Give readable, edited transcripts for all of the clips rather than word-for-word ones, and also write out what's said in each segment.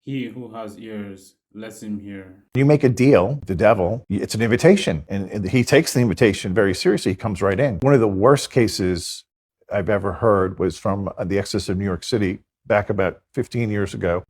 He who has ears, let him hear. You make a deal with the devil, it's an invitation, and he takes the invitation very seriously. He comes right in. One of the worst cases I've ever heard was from the Exodus of New York City back about 15 years ago.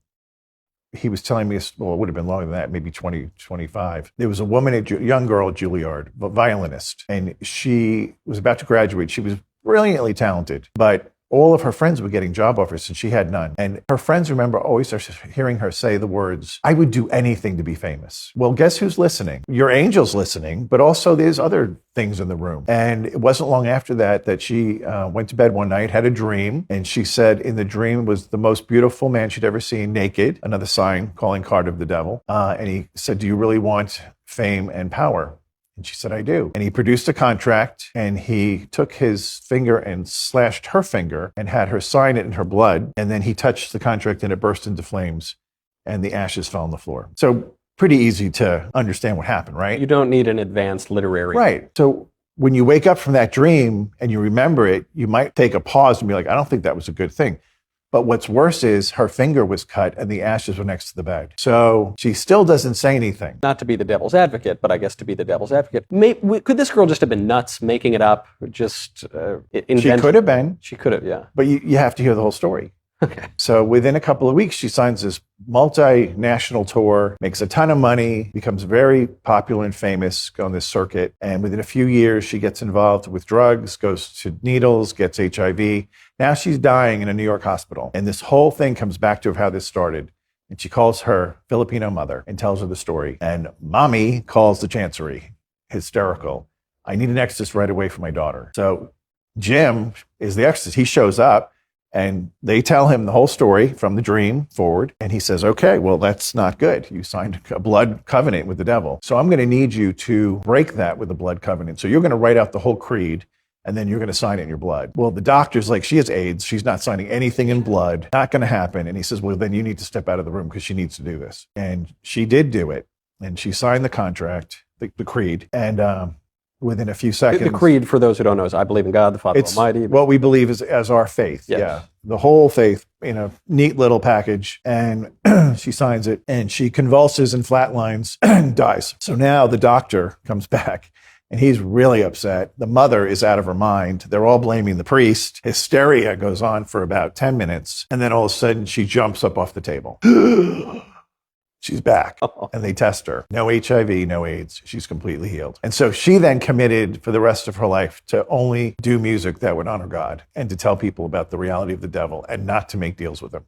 He was telling me, well, it would have been longer than that, maybe 20, 25. There was a woman, a young girl at Juilliard, a violinist, and she was about to graduate. She was brilliantly talented, but all of her friends were getting job offers and she had none. And her friends remember always hearing her say the words, "I would do anything to be famous." Well, guess who's listening? Your angel's listening, but also there's other things in the room. And it wasn't long after that she went to bed one night, had a dream, and she said in the dream was the most beautiful man she'd ever seen, naked, another sign, calling card of the devil. And he said, "Do you really want fame and power?" And she said, "I do." And he produced a contract and he took his finger and slashed her finger and had her sign it in her blood. And then he touched the contract and it burst into flames and the ashes fell on the floor. So pretty easy to understand what happened, right? You don't need an advanced literary. Right. So when you wake up from that dream and you remember it, you might take a pause and be like, I don't think that was a good thing. But what's worse is her finger was cut and the ashes were next to the bed. So she still doesn't say anything. Not to be the devil's advocate, but I guess to be the devil's advocate. Could this girl just have been nuts, making it up, just She could have been. She could have, yeah. But you have to hear the whole story. Okay. So within a couple of weeks, she signs this multinational tour, makes a ton of money, becomes very popular and famous on this circuit. And within a few years, she gets involved with drugs, goes to needles, gets HIV. Now she's dying in a New York hospital. And this whole thing comes back to how this started. And she calls her Filipino mother and tells her the story. And mommy calls the chancery, hysterical. "I need an exorcist right away for my daughter." So Jim is the exorcist. He shows up. And they tell him the whole story from the dream forward. And he says, "Okay, well, that's not good. You signed a blood covenant with the devil. So I'm going to need you to break that with the blood covenant. So you're going to write out the whole creed and then you're going to sign it in your blood." Well, the doctor's like, "She has AIDS. She's not signing anything in blood. Not going to happen." And he says, "Well, then you need to step out of the room because she needs to do this." And she did do it. And she signed the contract, the creed. And within a few seconds. The creed, for those who don't know, is I believe in God, the Father Almighty. What we believe is as our faith. Yes. Yeah. The whole faith in a neat little package. And she signs it and she convulses and flatlines and dies. So now the doctor comes back and he's really upset. The mother is out of her mind. They're all blaming the priest. Hysteria goes on for about 10 minutes. And then all of a sudden she jumps up off the table. She's back and they test her. No HIV, no AIDS. She's completely healed. And so she then committed for the rest of her life to only do music that would honor God and to tell people about the reality of the devil and not to make deals with him.